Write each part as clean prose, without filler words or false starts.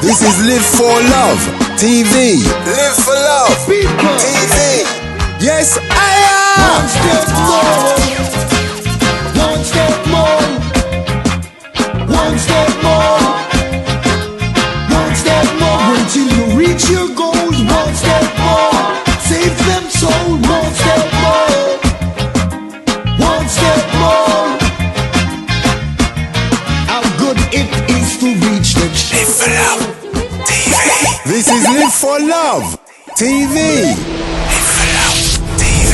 This is Live for Love TV. Live for Love TV. Yes, I am. One step more. One step more. One step more. Until you reach your goals. One step more. Save them soul. One step more. One step more. How good it is to reach the Live for Love TV. This is Live for Love TV. Live for Love TV.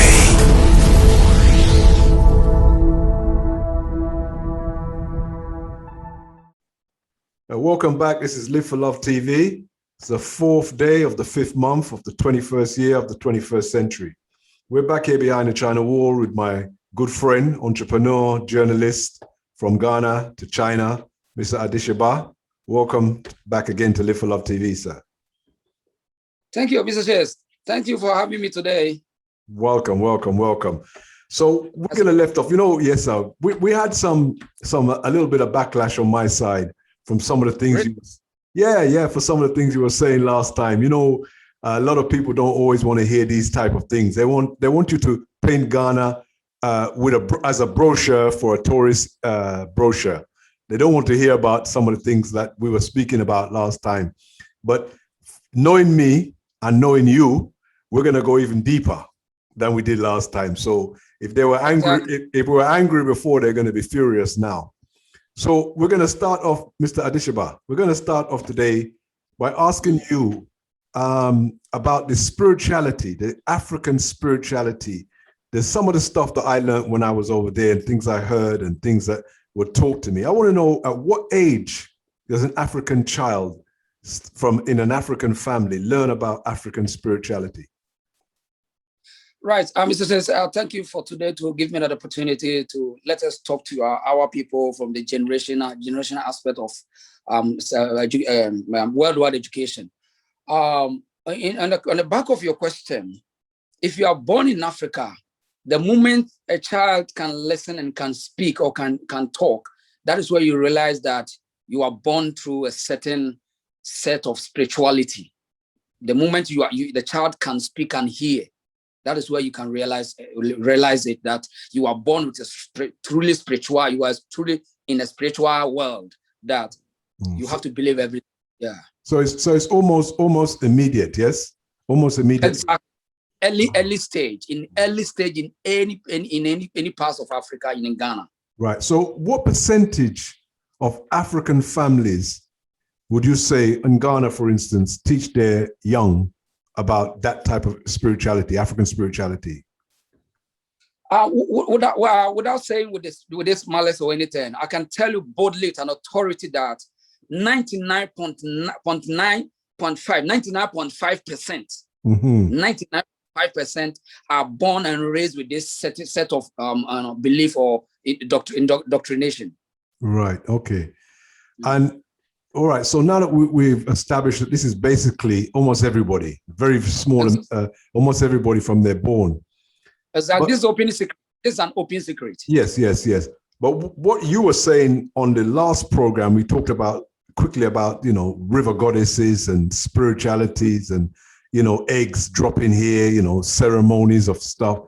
Welcome back. This is Live for Love TV. It's the 4th day of the 5th month of the 21st year of the 21st century. We're back here behind the China wall with my good friend, entrepreneur, journalist from Ghana to China, Mr. Adishaba. Welcome back again to Live for Love TV, sir. Thank you, Mr. Chase. Thank you for having me today. Welcome, welcome, welcome. So we're gonna left off. Yes, sir. We had a little bit of backlash on my side from some of the things Really? for some of the things you were saying last time. A lot of people don't always want to hear these type of things. They want you to paint Ghana as a brochure for a tourist brochure. They don't want to hear about some of the things that we were speaking about last time. But knowing me and knowing you, we're gonna go even deeper than we did last time. So if they were angry, if we were angry before, they're gonna be furious now. So we're gonna start off, Mr. Adishaba. We're gonna start off today by asking you about the spirituality, the African spirituality. There's some of the stuff that I learned when I was over there and things I heard and things that were taught to me. I want to know, at what age does an African child in an African family learn about African spirituality? Right, Mr. Chase, thank you for today to give me that opportunity to let us talk to our people from the generational aspect of worldwide education. On the back of your question, if you are born in Africa, the moment a child can listen and can speak or can talk, that is where you realize that you are born through a certain set of spirituality. The moment the child can speak and hear, that is where you can realize it, that you are born with truly spiritual. You are truly in a spiritual world that you have to believe everything. Yeah. So it's almost immediate, yes? Almost immediate. Exactly. Early stage in any parts of Africa, in Ghana. Right. So what percentage of African families would you say in Ghana, for instance, teach their young about that type of spirituality, African spirituality? Without saying with this malice or anything, I can tell you boldly with an authority that 99.5%, 99.5% are born and raised with this set of belief or indoctrination. Right. Okay. And all right. So now that we've established that this is basically almost everybody, very small, almost everybody from their born. Exactly. This is open secret. This is an open secret. Yes. But what you were saying on the last program, we talked quickly about river goddesses and spiritualities and eggs dropping here, ceremonies of stuff.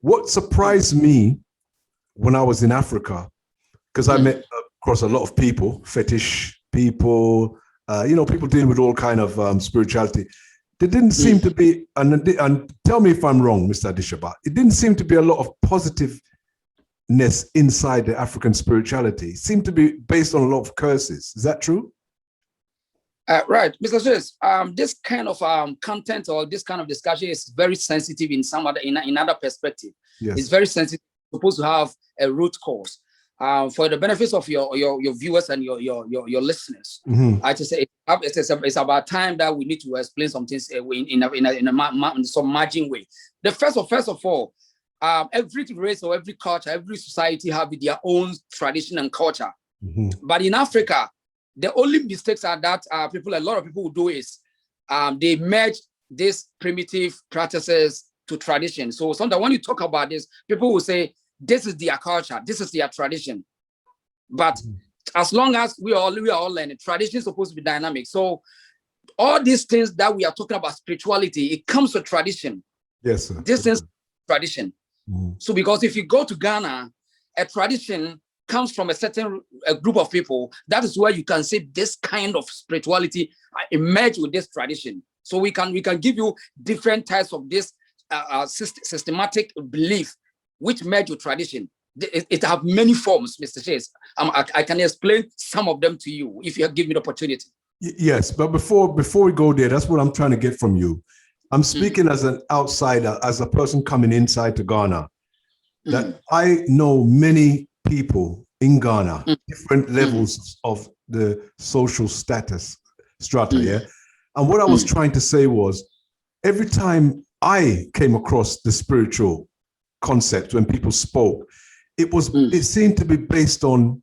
What surprised me when I was in Africa, because I met across a lot of people, fetish people, people dealing with all kind of spirituality. There didn't seem to be, and tell me if I'm wrong, Mr. Adishaba, it didn't seem to be a lot of positiveness inside the African spirituality. It seemed to be based on a lot of curses. Is that true? Right, Mr. Chase. This kind of content or this kind of discussion is very sensitive in other perspective. Yes. It's very sensitive. It's supposed to have a root cause. For the benefits of your viewers and your listeners, I just say it's about time that we need to explain some things in some margin way. First of all, every race or every culture, every society have their own tradition and culture. But in Africa, the only mistakes are that a lot of people will do is they merge these primitive practices to tradition. So sometimes when you talk about this, people will say, this is their culture, this is their tradition. But as long as we are all learning, tradition is supposed to be dynamic. So all these things that we are talking about spirituality, it comes with tradition. Yes, sir. This is tradition. So because if you go to Ghana, a tradition comes from a certain group of people. That is where you can say this kind of spirituality emerge with this tradition. So we can give you different types of this systematic belief which merge with tradition. It have many forms, Mr. Chase. I can explain some of them to you if you give me the opportunity. Yes, but before we go there, that's what I'm trying to get from you. I'm speaking as an outsider, as a person coming inside to Ghana, that I know many people in Ghana, different levels of the social status strata, yeah? And what I was trying to say was, every time I came across the spiritual concept when people spoke, it seemed to be based on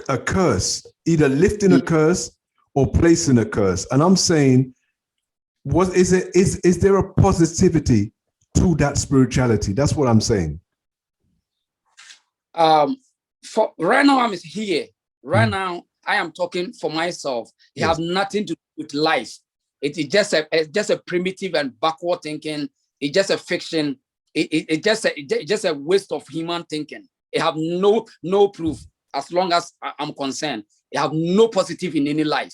a curse, either lifting a curse or placing a curse. And I'm saying, is there a positivity to that spirituality? That's what I'm saying. For right now, I'm here. Right now, I am talking for myself. It has nothing to do with life. It is just a primitive and backward thinking. It's just a fiction. It's just a waste of human thinking. It have no proof. As long as I'm concerned, it have no positive in any life.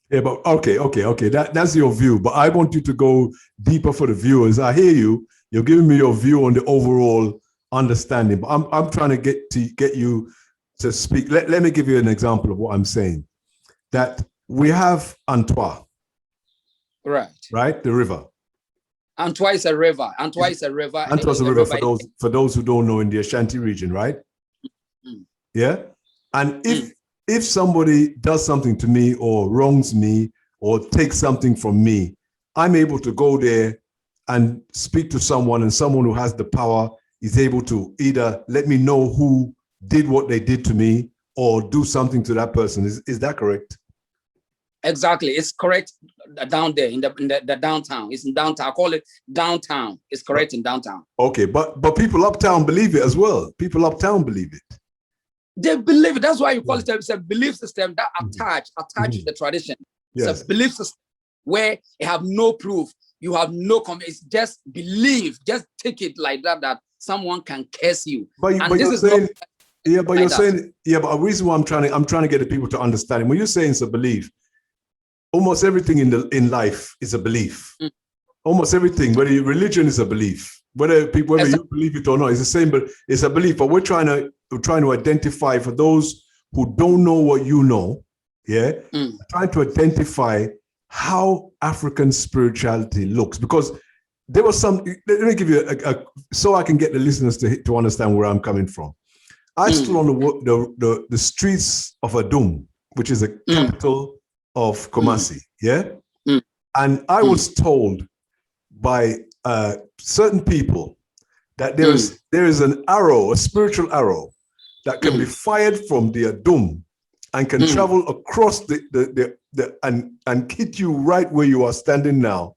Yeah, but okay. That's your view. But I want you to go deeper for the viewers. I hear you. You're giving me your view on the overall understanding. But I'm trying to get you to speak. Let me give you an example of what I'm saying. That we have Antoine. Right? The river. Antoine is a river. Antoine is a river. Antoine is a river for those who don't know, in the Ashanti region, right? Yeah. And if somebody does something to me or wrongs me or takes something from me, I'm able to go there and speak to someone, and someone who has the power is able to either let me know who did what they did to me or do something to that person. Is that correct? Exactly. It's correct down there in the downtown. It's in downtown. I call it downtown. It's correct in downtown. Okay, but people uptown believe it as well. People uptown believe it. They believe it. That's why you call it a belief system that attach to the tradition. It's a belief system where you have no proof. You have no comment. It's just belief. Just take it like that someone can curse you. But you're saying, but a reason why I'm trying to get the people to understand it. When you're saying it's a belief, almost everything in life is a belief. Almost everything, whether religion is a belief, whether you believe it or not, it's the same, but it's a belief. But we're trying to identify, for those who don't know what you know, trying to identify how African spirituality looks, because there was some. Let me give you so I can get the listeners to understand where I'm coming from. I stood on the streets of Adum, which is the capital of Kumasi, and I was told by certain people that there is an arrow, a spiritual arrow, that can be fired from the Adum and can travel across and hit you right where you are standing now.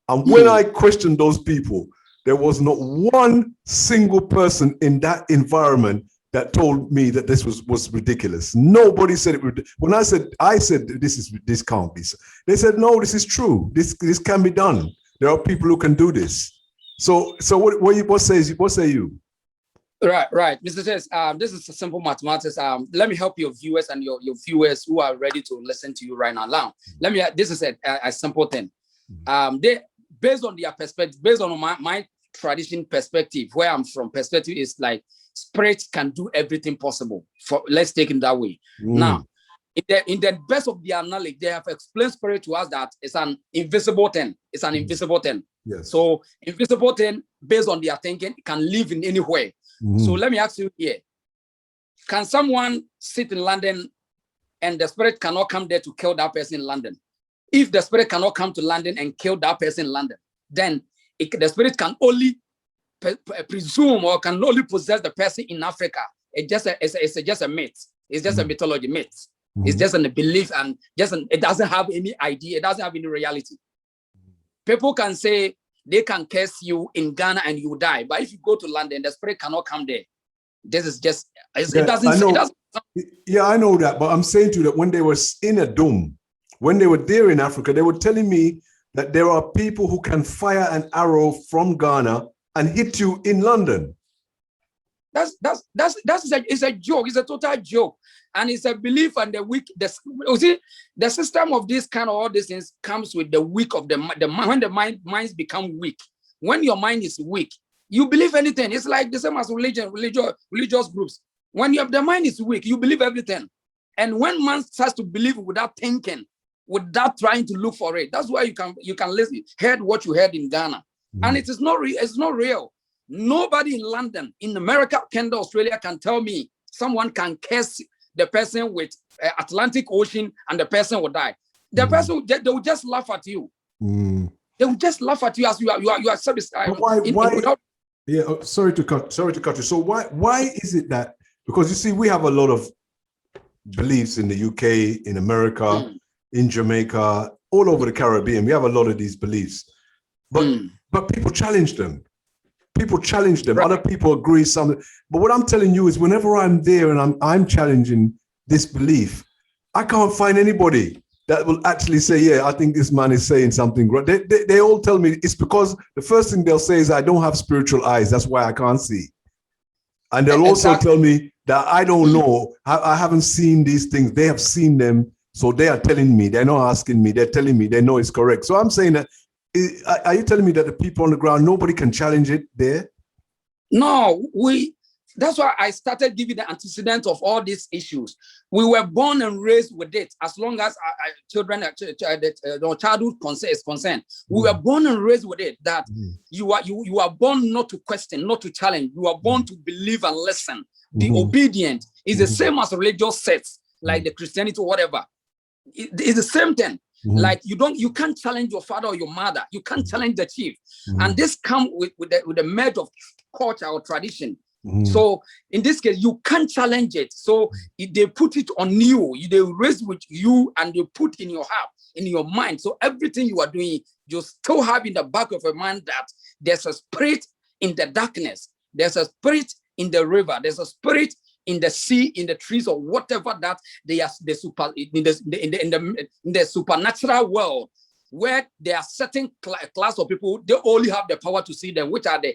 And when I questioned those people, there was not one single person in that environment that told me that this was ridiculous. Nobody said it. When I said this can't be. They said, no, this is true. This can be done. There are people who can do this. So what say you? Right, Mr. Chess. This is a simple mathematics. Let me help your viewers and your viewers who are ready to listen to you right now. This is a simple thing. They, based on their perspective, based on my tradition perspective, where I'm from, perspective is like spirits can do everything possible. Let's take it that way. Now, in the best of their knowledge, they have explained spirit to us that it's an invisible thing. It's an invisible thing. Yes. So invisible thing, based on their thinking, can live in anywhere. So let me ask you here: can someone sit in London and the spirit cannot come there to kill that person in London? If the spirit cannot come to London and kill that person in London, then the spirit can only presume or can only possess the person in Africa. It's just a myth. It's just a mythology myth. It's just a belief, and it doesn't have any idea. It doesn't have any reality. People can say they can curse you in Ghana and you die, but if you go to London, the spirit cannot come there. This is just it doesn't. I know that, but I'm saying to you that when they were in a dome, when they were there in Africa, they were telling me that there are people who can fire an arrow from Ghana and hit you in London. It's a joke. It's a total joke, and it's a belief and the weak. You see, the system of this kind of all these things comes with the weak of the mind. When the minds become weak, when your mind is weak, you believe anything. It's like the same as religious groups. When the mind is weak, you believe everything, and when man starts to believe without thinking, without trying to look for it, that's why you can listen, heard what you heard in Ghana, and it is not real. It's not real. Nobody in London, in America, Canada, Australia can tell me someone can curse the person with Atlantic Ocean and the person will die. The person, they will just laugh at you. They will just laugh at you as you are service. Why? Sorry to cut you. So why is it that, because you see, we have a lot of beliefs in the UK, in America, in Jamaica, all over the Caribbean. We have a lot of these beliefs, but people challenge them. People challenge them. Right. Other people agree something. But what I'm telling you is, whenever I'm there and I'm challenging this belief, I can't find anybody that will actually say, yeah, I think this man is saying something great. They all tell me it's because the first thing they'll say is, I don't have spiritual eyes. That's why I can't see. And they'll also tell me that I don't know. I haven't seen these things. They have seen them. So they are telling me. They're not asking me. They're telling me they know it's correct. So I'm saying that, are you telling me that the people on the ground, nobody can challenge it there? No, that's why I started giving the antecedent of all these issues. We were born and raised with it. As long as childhood is concerned, we were born and raised with it. That you are born not to question, not to challenge. You are born to believe and listen. Be obedient. Is the same as religious sects like the Christianity or whatever. It's the same thing. Like you can't challenge your father or your mother. You can't challenge the chief. And this comes with the merge of culture or tradition. So in this case, you can't challenge it. So if they put it on you, they raise with you and they put in your heart, in your mind. So everything you are doing, you still have in the back of your mind that there's a spirit in the darkness. There's a spirit in the river. There's a spirit in the sea, in the trees, or whatever that they are in the supernatural world, where there are certain class of people, they only have the power to see them, which are they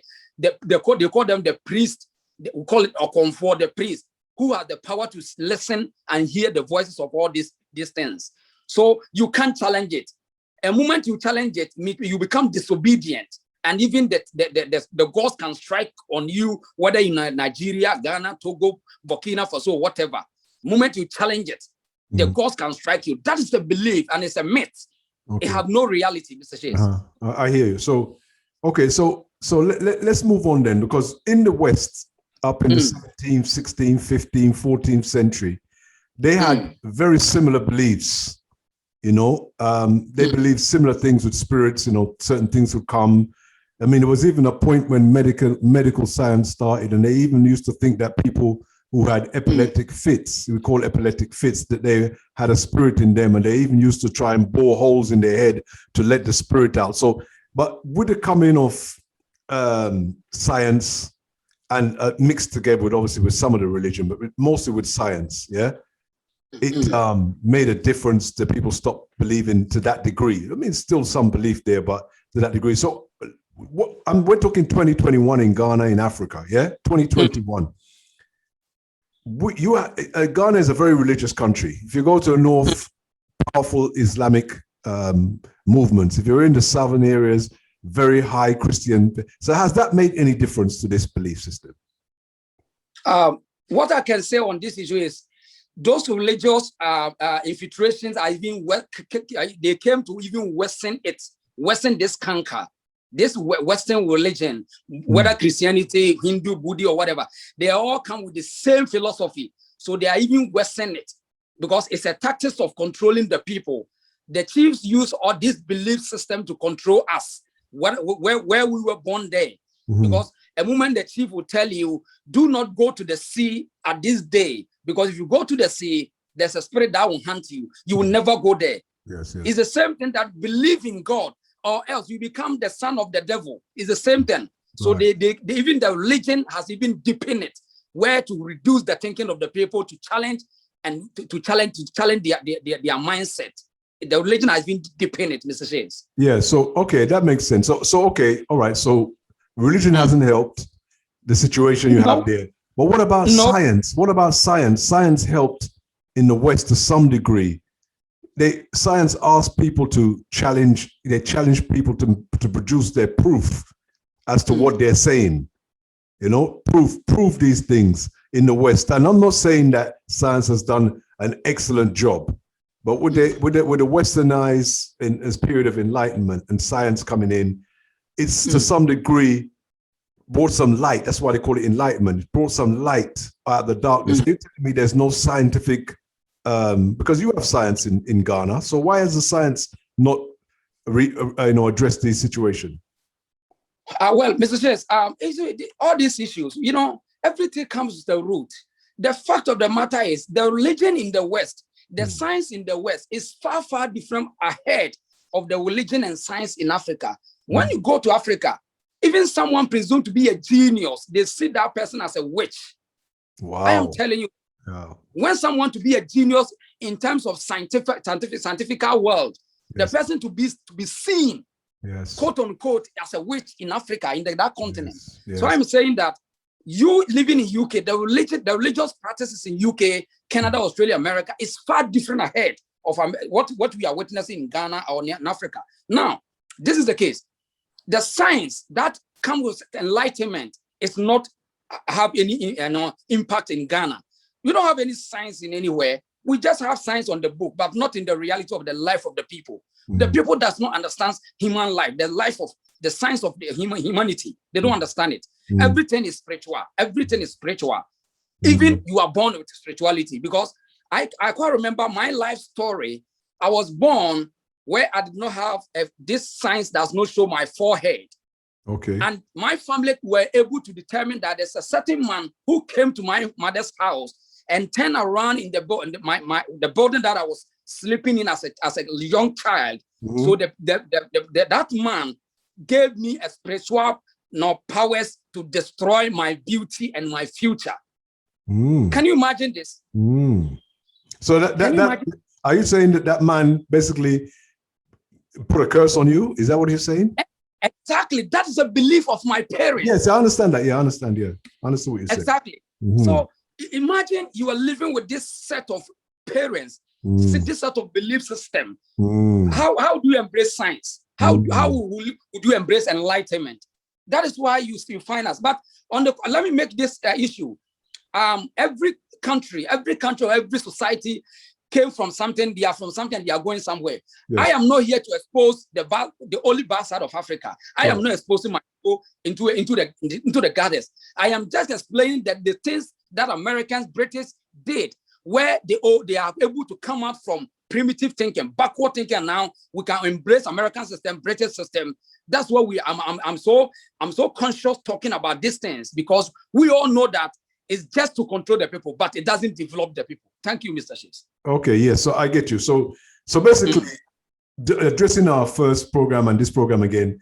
call them the priest. We call it or comfort the priest, who have the power to listen and hear the voices of all these things. So you can't challenge it. A moment you challenge it, you become disobedient. And even the gods can strike on you, whether in Nigeria, Ghana, Togo, Burkina Faso, whatever. The moment you challenge it, the gods can strike you. That is the belief, and it's a myth. Okay. It has no reality, Mr. Chase. I hear you. So, okay, so let's move on then, because in the West, up in the 17th, 16th, 15th, 14th century, they had very similar beliefs. You know, they believed similar things with spirits. You know, certain things would come. I mean, there was even a point when medical science started, and they even used to think that people who had epileptic fits, we call epileptic fits, that they had a spirit in them, and they even used to try and bore holes in their head to let the spirit out. So, but with the coming of science and mixed together with obviously with some of the religion, but mostly with science, yeah, it made a difference that people stopped believing to that degree. I mean, still some belief there, but to that degree. So we're talking 2021 in Ghana, in Africa, yeah? 2021. Ghana is a very religious country. If you go to the north, powerful Islamic movements. If you're in the southern areas, very high Christian. So has that made any difference to this belief system? What I can say on this issue is those religious infiltrations are even they came to even worsen this canker. This Western religion, whether Christianity, Hindu, Buddha, or whatever, they all come with the same philosophy. So they are even worsening it because it's a tactic of controlling the people. The chiefs use all this belief system to control us, where we were born there. Because a moment the chief will tell you, do not go to the sea at this day, because if you go to the sea, there's a spirit that will hunt you. You will never go there. Yes. It's the same thing that believe in God, or else you become the son of the devil. It's the same thing. So they even the religion has even deepened it, where to reduce the thinking of the people, to challenge and to challenge their mindset. the religion has been deep in it, Mr. Shays. Yeah. So okay, that makes sense. So okay, all right. So religion hasn't helped the situation you have there. But what about science? What about science? Science helped in the West to some degree. Science asks people to challenge. They challenge people to produce their proof as to what they're saying. You know, prove these things in the West. And I'm not saying that science has done an excellent job, but with the westernized in this period of enlightenment and science coming in, it's to some degree brought some light. That's why they call it enlightenment. It brought some light out of the darkness. You're telling me there's no scientific, because you have science in Ghana. So why has the science not addressed these situations? Well, Mr. Chess, all these issues, you know, everything comes to the root. The fact of the matter is the religion in the West, the science in the West is far, far different ahead of the religion and science in Africa. When you go to Africa, even someone presumed to be a genius, they see that person as a witch. Wow. I am telling you, when someone to be a genius in terms of scientific world, the person to be seen, quote unquote, as a witch in Africa, in that continent. So I'm saying that you living in UK, the religious practices in UK, Canada, Australia, America is far different ahead of what we are witnessing in Ghana or in Africa. Now, this is the case. The science that comes with enlightenment is not have any impact in Ghana. We don't have any science in anywhere. We just have science on the book, but not in the reality of the life of the people. The people does not understand human life, the life of the science of the humanity. They don't understand it. Everything is spiritual. Everything is spiritual. Even you are born with spirituality, because I quite remember my life story. I was born where I did not have this science does not show my forehead. Okay. And my family were able to determine that there's a certain man who came to my mother's house and turned around in the building that I was sleeping in as a young child. So that man gave me a spiritual powers to destroy my beauty and my future. Can you imagine this? So are you saying that man basically put a curse on you? Is that what you're saying? Exactly. That is a belief of my parents. Yes, I understand that. Yeah, I understand. Yeah, I understand what you're saying. Exactly. So imagine you are living with this set of parents, this sort of belief system. How do you embrace science? How would you embrace enlightenment? That is why you still find us. But let me make this issue. Every country, every society came from something. They are from something. They are going somewhere. Yes. I am not here to expose the only bad side of Africa. I am not exposing my people into the gardens. I am just explaining that the things that Americans, British did, where they are able to come out from primitive thinking, backward thinking, and now we can embrace American system, British system. That's what I'm so conscious talking about these things, because we all know that it's just to control the people, but it doesn't develop the people. Thank you, Mr. Shis. Okay, yes, so I get you. So basically, addressing our first program and this program again,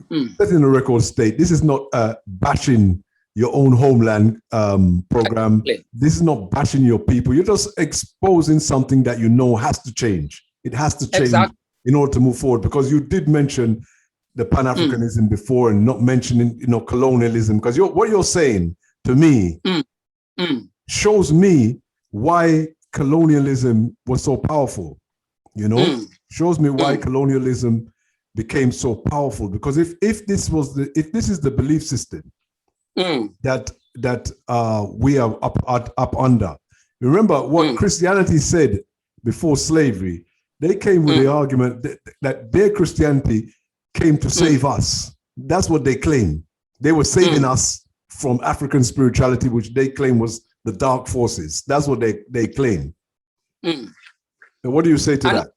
setting the record state, this is not bashing your own homeland program. Exactly. This is not bashing your people. You're just exposing something that you know has to change. It has to change in order to move forward, because you did mention the Pan-Africanism before and not mentioning, colonialism, because what you're saying to me shows me why colonialism was so powerful, shows me why colonialism became so powerful. Because if this is the belief system that we are up under, remember what Christianity said before slavery. They came with the argument that their Christianity came to save us. That's what they claim. They were saving us from African spirituality, which they claim was the dark forces. That's what they claim. And what do you say to that?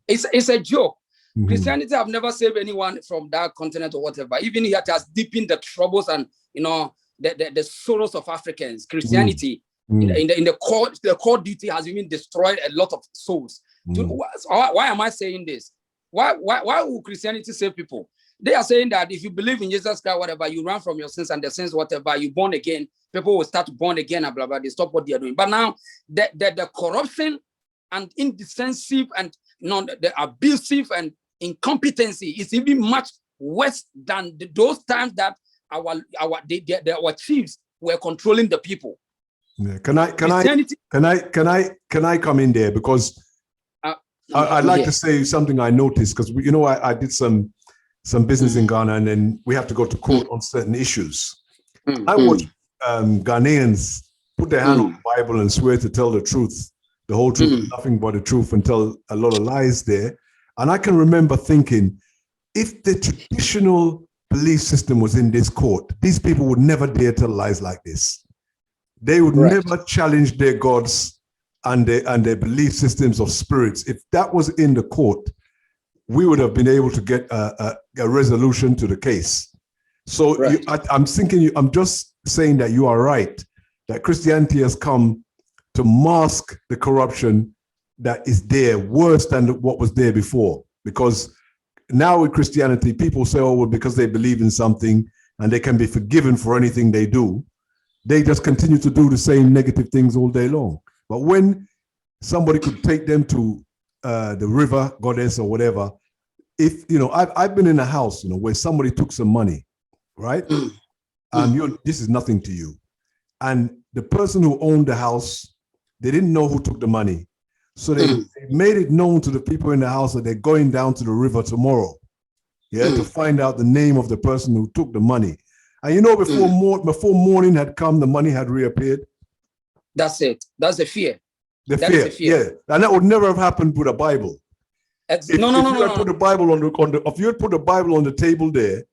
It's a joke. Christianity have never saved anyone from that continent or whatever. Even it has deepened the troubles and the sorrows of Africans. Christianity in the core duty has even destroyed a lot of souls. Why am I saying this? Why would Christianity save people? They are saying that if you believe in Jesus Christ, whatever, you run from your sins and the sins, whatever, you born again, people will start to born again and blah, blah, they stop what they are doing. But now the corruption and indecency and the abusive and incompetency is even much worse than those times that our chiefs were controlling the people. Yeah. Can I come in there, because I'd like to say something I noticed, because I did some business in Ghana, and then we have to go to court on certain issues. I watch Ghanaians put their hand on the Bible and swear to tell the truth, the whole truth, nothing but the truth, and tell a lot of lies there. And I can remember thinking, if the traditional belief system was in this court, these people would never dare tell lies like this. They would never challenge their gods and their belief systems of spirits. If that was in the court, we would have been able to get a resolution to the case. So I'm just saying that you are right, that Christianity has come to mask the corruption that is there, worse than what was there before. Because now with Christianity, people say, oh, well, because they believe in something and they can be forgiven for anything they do, they just continue to do the same negative things all day long. But when somebody could take them to the river goddess or whatever, if, I've been in a house, where somebody took some money, right? And this is nothing to you. And the person who owned the house, they didn't know who took the money. So they made it known to the people in the house that they're going down to the river tomorrow, to find out the name of the person who took the money. And before morning had come, the money had reappeared. That's it. That's the fear. The fear. Yeah. And that would never have happened with a Bible. If you had put the Bible if you had put the Bible on the table there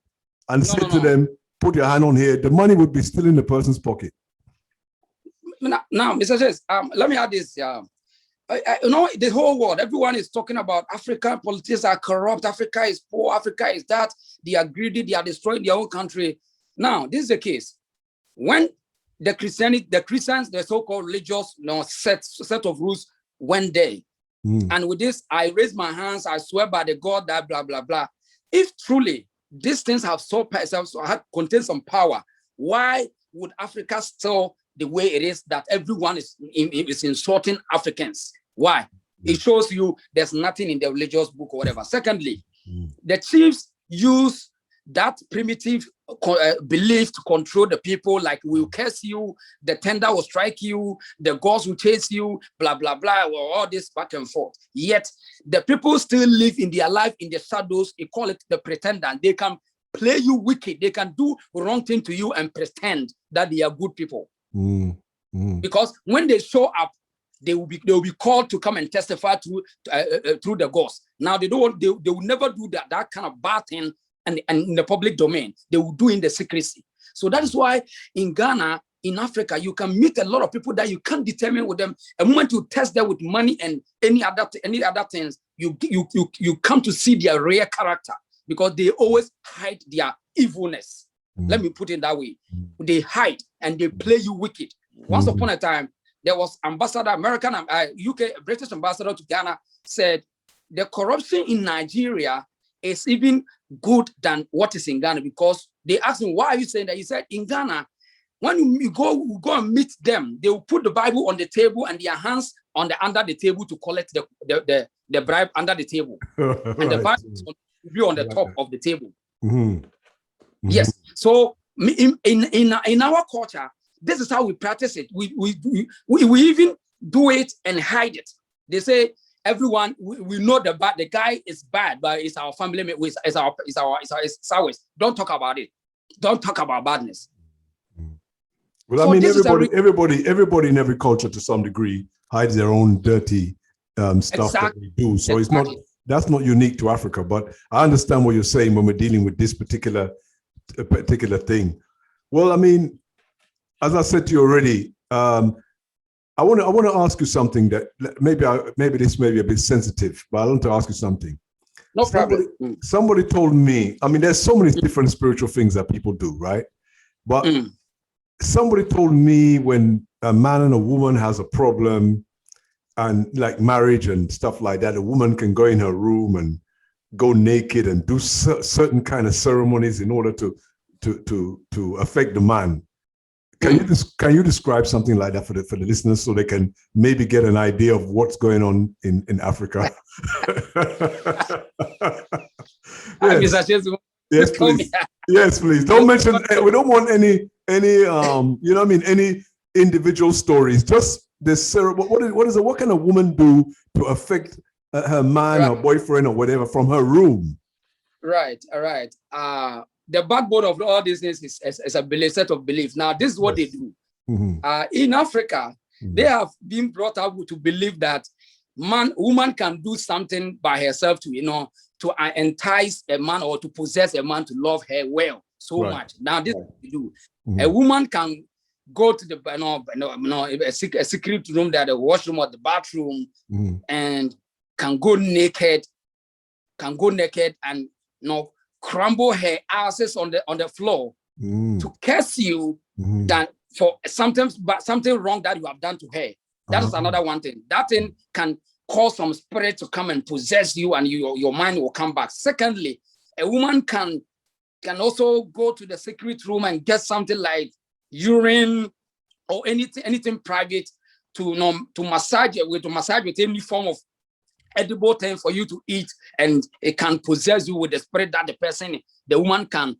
and said to them, put your hand on here, the money would be still in the person's pocket. Now, Mr. Chase, let me add this. The whole world, everyone is talking about African politicians are corrupt, Africa is poor, Africa is that, they are greedy, they are destroying their own country. Now, this is the case. When the Christians, the so-called religious set of rules went there, and with this, I raise my hands, I swear by the God that blah, blah, blah. If truly these things have contain some power, why would Africa still the way it is, that everyone is insulting Africans? Why? It shows you there's nothing in the religious book or whatever. Secondly, the chiefs use that primitive belief to control the people, like we'll curse you, the tender will strike you, the gods will chase you, blah, blah, blah, all this back and forth. Yet the people still live in their life in the shadows. They call it the pretendant. They can play you wicked. They can do wrong thing to you and pretend that they are good people. Because when they show up, they will be called to come and testify through the gods. Now they will never do that kind of bad thing and in the public domain. They will do in the secrecy. So that is why in Ghana, in Africa, you can meet a lot of people that you can't determine with them. And when you test them with money and any other things, you come to see their real character, because they always hide their evilness. Let me put it that way. They hide and they play you wicked. Once upon a time, there was American, UK, British ambassador to Ghana said, the corruption in Nigeria is even good than what is in Ghana, because they asked him, why are you saying that? He said, in Ghana, when you go and meet them, they will put the Bible on the table and their hands under the table to collect the bribe under the table. And the Bible is on the top of the table. Yes. So in our culture, this is how we practice it. We even do it and hide it. They say everyone we know the guy is bad, but it's our family member. It's ours. Don't talk about it. Don't talk about badness. Well, so I mean, everybody in every culture to some degree hides their own dirty stuff that they do. So that's not unique to Africa. But I understand what you're saying when we're dealing with this particular thing. Well, I mean, as I said to you already, I want to ask you something that maybe this may be a bit sensitive, but I want to ask you something. No problem. Somebody told me, I mean, there's so many different spiritual things that people do, right? But somebody told me when a man and a woman has a problem, and like marriage and stuff like that, a woman can go in her room and go naked and do certain kind of ceremonies in order to affect the man. can you describe something like that for the listeners so they can maybe get an idea of what's going on in Africa? Yes, please. Yes, please. Don't mention. We don't want any you know what I mean, any individual stories. Just this. What can a woman do to affect her man or boyfriend or whatever from her room? Right. All right. The backbone of all these things is a belief, set of beliefs. Now, this is what they do. In Africa, they have been brought up to believe that woman can do something by herself to, to entice a man or to possess a man to love her well so much. Now, this is what they do. A woman can go to the a secret room, that the washroom or the bathroom, and can go naked and crumble her asses on the floor to curse you than for something wrong that you have done to her. That is another one thing. That thing can cause some spirit to come and possess you, and your mind will come back. Secondly, a woman can also go to the secret room and get something like urine or anything private to massage with any form of edible thing for you to eat, and it can possess you with the spirit that the woman can,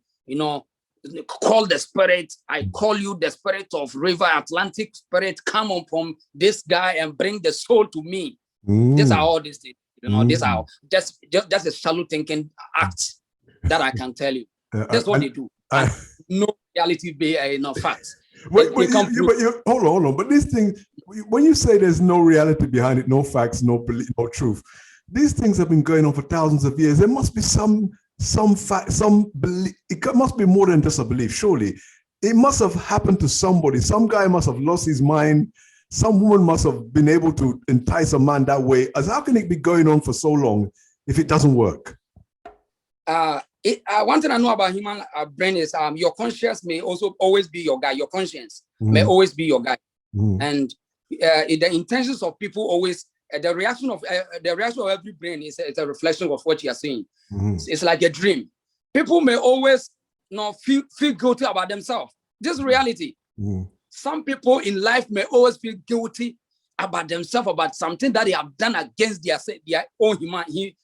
call the spirit. I call you the spirit of River Atlantic spirit, come upon this guy and bring the soul to me. These are all these things. These are just a shallow thinking acts that I can tell you. That's what they do. No reality, no facts. But hold on. But this thing, when you say there's no reality behind it, no facts, no belief, no truth, these things have been going on for thousands of years. There must be some fact, some belief. It must be more than just a belief. Surely, it must have happened to somebody. Some guy must have lost his mind. Some woman must have been able to entice a man that way. As how can it be going on for so long if it doesn't work? One thing I know about human brain is your conscience may also always be your guide. Your conscience may always be your guide, and the intentions of people always the reaction of every brain is a reflection of what you are saying. It's like a dream. People may always feel guilty about themselves. This is reality. Some people in life may always feel guilty about themselves, about something that they have done against their own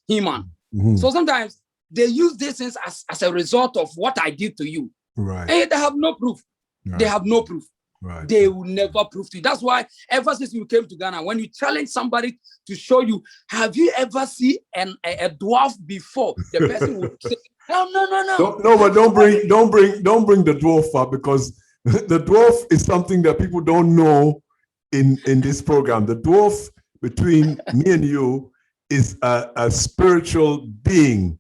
human. So sometimes they use these things as a result of what I did to you. Right. And they have no proof. Right. They have no proof. Right. They will never prove to you. That's why ever since you came to Ghana, when you challenge somebody to show you, have you ever seen a dwarf before? The person would say, no. No, but don't bring the dwarf up, because the dwarf is something that people don't know in this program. The dwarf between me and you is a spiritual being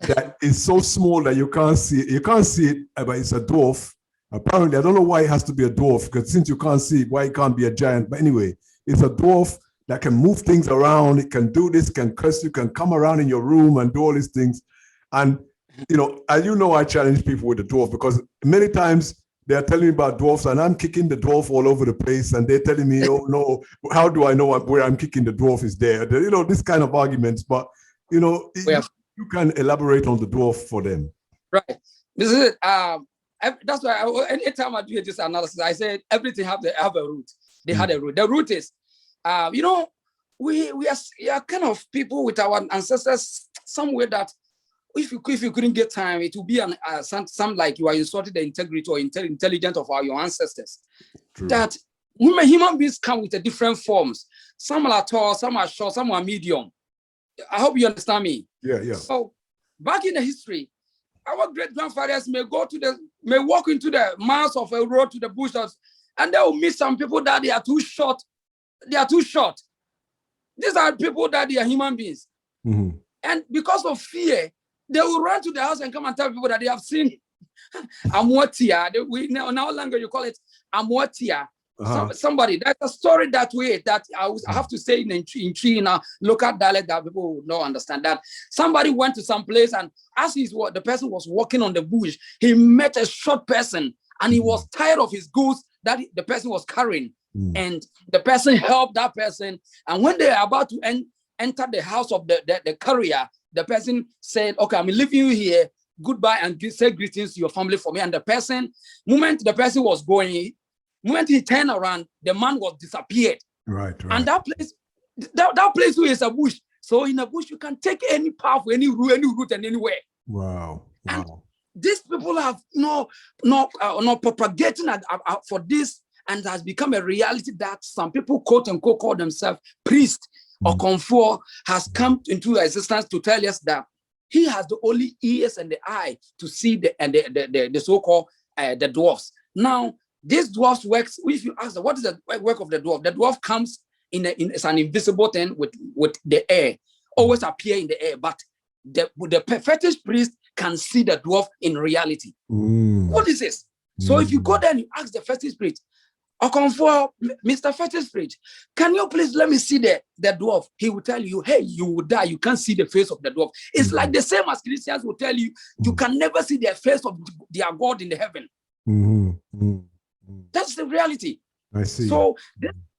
that is so small that you can't see it. You can't see it, but it's a dwarf. Apparently, I don't know why it has to be a dwarf, because since you can't see it, why it can't be a giant. But anyway, it's a dwarf that can move things around. It can do this, can curse you, can come around in your room and do all these things. And, as you know, I challenge people with the dwarf, because many times they're telling me about dwarfs and I'm kicking the dwarf all over the place. And they're telling me, oh, no, how do I know where I'm kicking the dwarf is there? This kind of arguments. But, you can elaborate on the dwarf for them. Right. This is it. That's why anytime I do this analysis, I said everything have a root. They had a root. The root is, we are kind of people with our ancestors somewhere that if you couldn't get time, it would be some like you are insulting the integrity or intelligence of your ancestors. True. That human beings come with different forms. Some are tall, some are short, some are medium. I hope you understand me. Yeah. So back in the history, our great grandfathers may walk into the miles of a road to the bushes, and they will meet some people that they are too short. These are people that they are human beings. And because of fear, they will run to the house and come and tell people that they have seen Amwatia. No longer you call it Amwatia. Somebody, that's a story that I have to say in a local dialect that people would not understand. That somebody went to some place, and as the person was walking on the bush, he met a short person, and he was tired of his goods that the person was carrying. And the person helped that person. And when they are about to enter the house of the courier, the person said, okay, I'm leaving you here. Goodbye, and say greetings to your family for me. And the person was going, When he turned around, the man was disappeared. Right. And that place is a bush. So in a bush, you can take any path, any route, and anywhere. Wow. And these people have no propagating for this, and has become a reality that some people quote unquote call themselves priest or comfort has come into existence to tell us that he has the only ears and the eye to see the so-called the dwarfs. Now, this dwarfs works. If you ask them, what is the work of the dwarf? The dwarf comes it's an invisible thing with the air, always appear in the air, but the fetish priest can see the dwarf in reality. What is this? So if you go there and you ask the fetish priest, or come for Mr. Fetish priest, can you please let me see the dwarf? He will tell you, hey, you will die. You can't see the face of the dwarf. It's like the same as Christians will tell you, you can never see the face of their God in the heaven. That's the reality. I see. So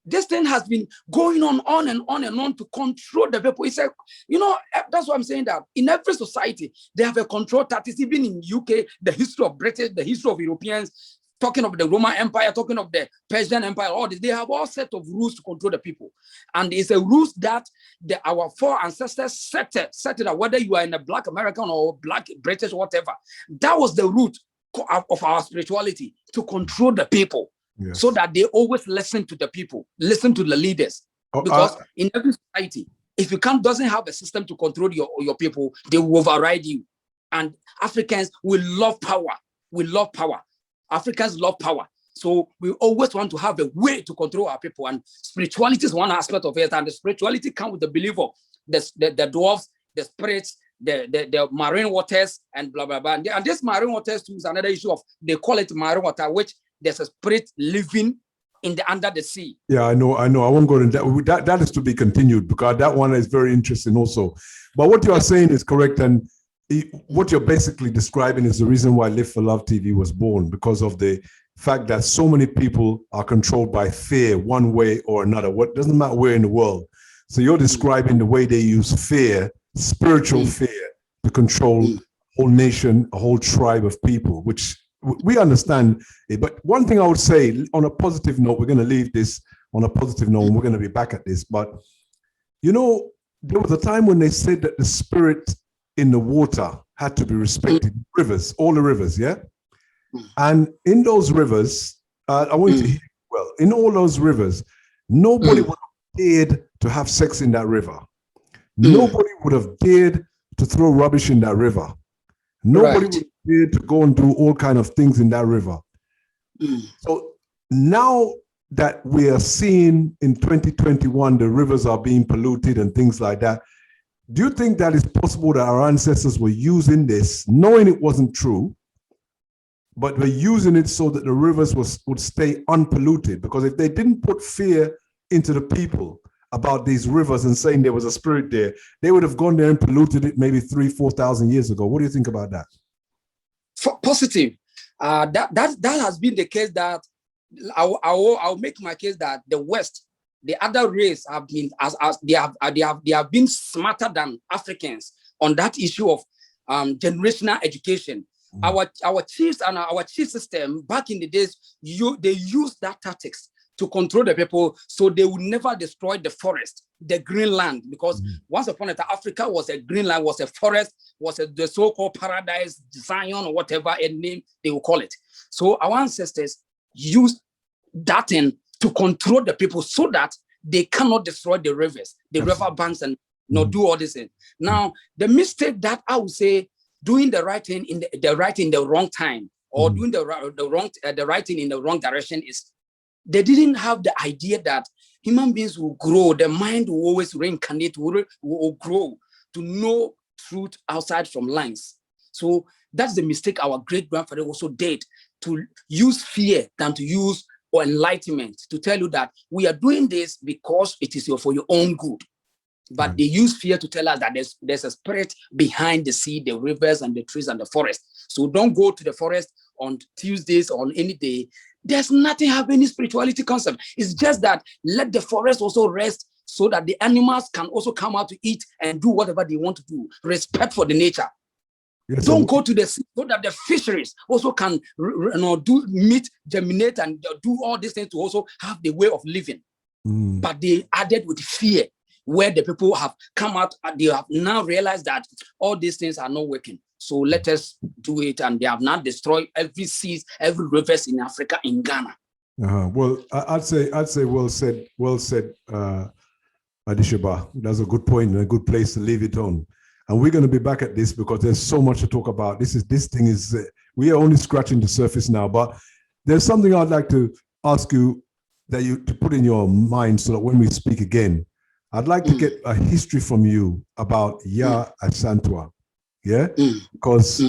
this thing has been going on and on to control the people. It's like, that's why I'm saying that in every society, they have a control tactics. Even in UK, the history of British, the history of Europeans, talking of the Roman Empire, talking of the Persian Empire, all this, they have all set of rules to control the people. And it's a rules that our four ancestors set it up, whether you are in a Black American or Black British, whatever. That was the root of our spirituality, to control the people. Yes. So that they always listen to the people, listen to the leaders. Because in every society, if you doesn't have a system to control your people, they will override you. And Africans will love power. We love power. Africans love power. So we always want to have a way to control our people. And spirituality is one aspect of it. And the spirituality comes with the belief of the dwarfs, the spirits, the marine waters, and blah, blah, blah. And this marine waters too is another issue of, they call it marine water, which there's a spirit living under the sea. Yeah, I know. I won't go into that. That is to be continued, because that one is very interesting also. But what you are saying is correct. And what you're basically describing is the reason why Live for Love TV was born, because of the fact that so many people are controlled by fear one way or another. What doesn't matter where in the world. So you're describing the way they use fear, spiritual fear, to control a whole nation, a whole tribe of people, which we understand it. But one thing I would say on a positive note, we're going to leave this on a positive note, and we're going to be back at this. But, there was a time when they said that the spirit in the water had to be respected. Rivers, all the rivers, yeah? And in those rivers, I want you to hear well, in all those rivers, nobody would have dared to have sex in that river. Nobody would have dared to throw rubbish in that river. Nobody would dare to go and do all kind of things in that river. So now that we are seeing in 2021, the rivers are being polluted and things like that, do you think that it's possible that our ancestors were using this, knowing it wasn't true, but were using it so that the rivers would stay unpolluted? Because if they didn't put fear into the people about these rivers and saying there was a spirit there, they would have gone there and polluted it maybe 3,000-4,000 years ago. What do you think about that? Positive. That has been the case. That I'll make my case that the West, the other race, have been they have been smarter than Africans on that issue of generational education. Our chiefs and our chief system back in the days, they used that tactics to control the people, so they would never destroy the forest, the green land, because once upon a time, Africa was a green land, was a forest, was the so-called paradise, Zion, or whatever a name they will call it. So our ancestors used that thing to control the people so that they cannot destroy the rivers, the river banks, and do all this thing. Now, the mistake that I would say, doing the right thing in the wrong time, or doing the right thing in the wrong direction, is they didn't have the idea that human beings will grow, the mind will always reincarnate, will grow to know truth outside from lines. So that's the mistake our great-grandfather also did, to use fear than to use enlightenment, to tell you that we are doing this because it is for your own good. But they use fear to tell us that there's a spirit behind the sea, the rivers and the trees and the forest. So don't go to the forest on Tuesdays or on any day. There's nothing have any spirituality concept. It's just that let the forest also rest so that the animals can also come out to eat and do whatever they want to do. Respect for the nature. Yes, don't go to the sea so that the fisheries also can do meat, germinate, and do all these things to also have the way of living. But they added with fear, where the people have come out, they have now realized that all these things are not working. So let us do it. And they have now destroyed every seas, every rivers in Africa, in Ghana. Well, I'd say well said, Adishaba. That's a good point and a good place to leave it on. And we're going to be back at this because there's so much to talk about. This thing is we are only scratching the surface now, but there's something I'd like to ask you that you to put in your mind so that when we speak again, I'd like to get a history from you about Asantewaa. Yeah, because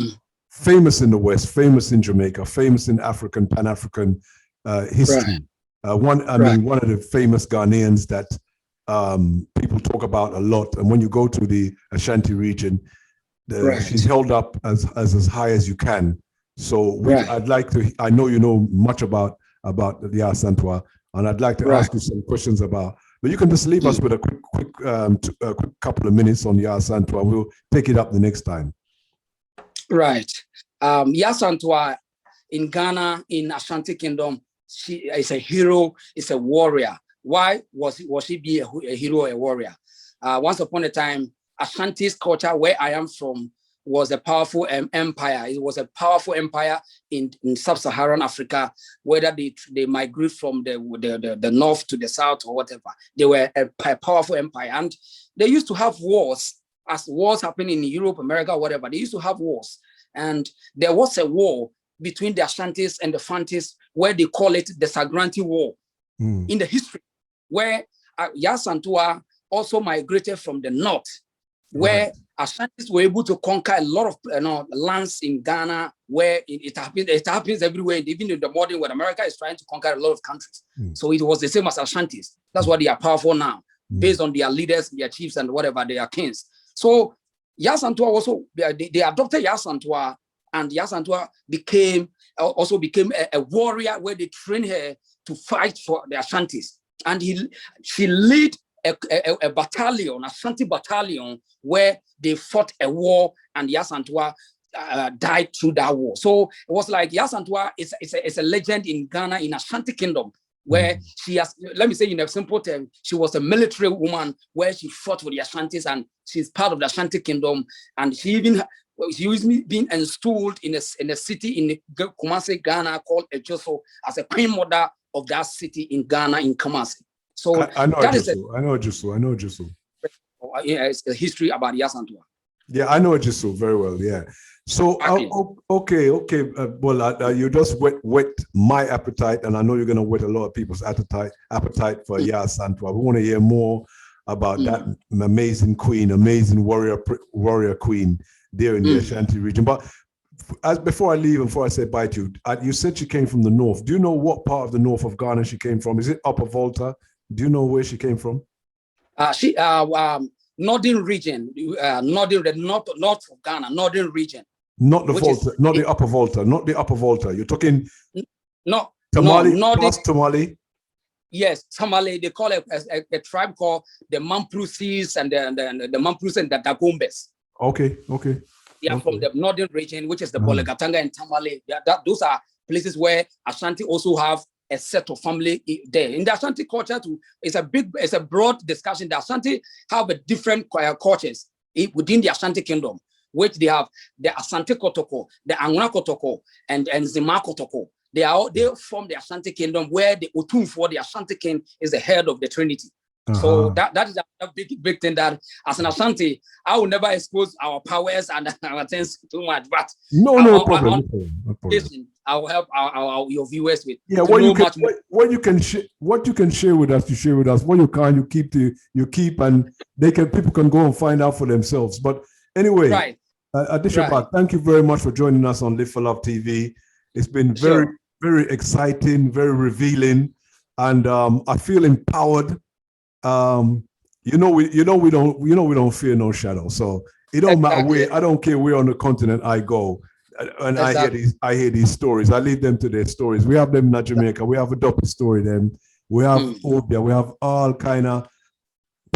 famous in the West, famous in Jamaica, famous in African, Pan-African history. One of the famous Ghanaians that people talk about a lot. And when you go to the Ashanti region, she's held up as high as you can. So I'd like to, I know you know much about the Asantewaa, and I'd like to ask you some questions about, but you can just leave us with a quick couple of minutes on the Asantewaa. We'll take it up the next time. Right. Asantewaa in Ghana, in Ashanti Kingdom, she is a hero, is a warrior. Why was she be a hero, a warrior? Once upon a time, Ashanti's culture, where I am from, was a powerful empire. It was a powerful empire in sub-Saharan Africa, whether they migrate from the north to the south or whatever. They were a powerful empire. And they used to have wars, as wars happen in Europe, America, whatever. They used to have wars. And there was a war between the Ashantis and the Fantis, where they call it the Sagranti War in the history, where Asantewaa also migrated from the north, where Ashantis were able to conquer a lot of lands in Ghana, where it happens everywhere, even in the modern world. America is trying to conquer a lot of countries. So it was the same as Ashantis. That's why they are powerful now, based on their leaders, their chiefs, and whatever, they are kings. So Asantewaa also, they adopted Asantewaa, and Asantewaa became a warrior, where they trained her to fight for the Ashantis. And she led a battalion, Ashanti battalion, where they fought a war, and Asantewaa died through that war. So it was like Asantewaa is a legend in Ghana, in Ashanti Kingdom, where she has, let me say in a simple term, she was a military woman where she fought for the Ashantis, and she's part of the Ashanti Kingdom. And she was being installed in a city in Kumasi, Ghana, called Ejoso, as a queen mother of that city in Ghana, in Kumasi. So I know Ejoso. Yeah, it's a history about Asantewaa. Yeah, I know Ejoso very well. Yeah. So okay. Well, you just whet my appetite, and I know you're going to whet a lot of people's appetite for Asantewaa. We want to hear more about that amazing queen, amazing warrior queen there in the Ashanti region. But before I leave and before I say bye to you, you said she came from the north. Do you know what part of the north of Ghana she came from? Is it Upper Volta? Do you know where she came from? She northern region, north of Ghana, northern region. Not the Volta, not the Upper Volta, not the Upper Volta. You're talking Tamale, past Tamale. Yes, Tamale. They call it a tribe called the Mamprusis and the Mamprus and the Dagombes. Okay. They are from the northern region, which is the Bolegatanga and Tamale. Those are places where Ashanti also have a set of family there. In the Ashanti culture too, it's a broad discussion. The Ashanti have a different cultures within the Ashanti kingdom, which they have the Asante Kotoko, the Anguna Kotoko, and Zima Kotoko. They form the Ashanti kingdom, where the Otum for the Ashanti king is the head of the Trinity. So that is a big thing that, as an Ashanti, I will never expose our powers and our things too much. But no problem. I will help your viewers with. Yeah, what you can share with us, you share with us. What you can, you keep, and people can go and find out for themselves. But anyway, Adishaba, thank you very much for joining us on Live for Love TV. It's been very, very exciting, very revealing, and I feel empowered. We don't fear no shadow. So it don't matter where. I don't care where on the continent I go, and I hear these stories. I leave them to their stories. We have them in Jamaica. We have a double story. Them. We have Obia. We have all kind of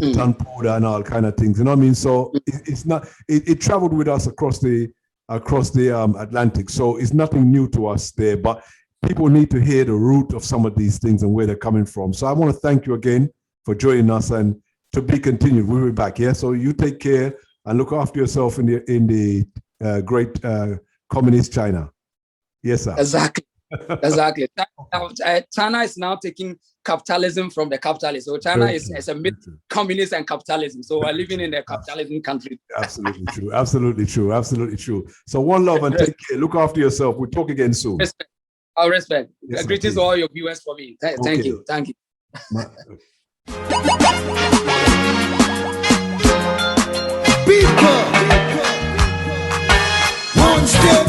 powder and all kind of things. You know what I mean? So it's not. It traveled with us across the across the Atlantic. So it's nothing new to us there, but people need to hear the root of some of these things and where they're coming from. So I want to thank you again for joining us, and to be continued. We'll be back. Yeah. So you take care and look after yourself in the great communist China. Yes, sir. Exactly. Exactly. China is now taking capitalism from the capitalists. So China is a mix communist and capitalism. So we're living in a capitalism country. Absolutely true. Absolutely true. Absolutely true. So one love and take care. Look after yourself. We'll talk again soon. Respect. Our respect. Yes, greetings to all your viewers for me. Thank you. Thank you. People, one step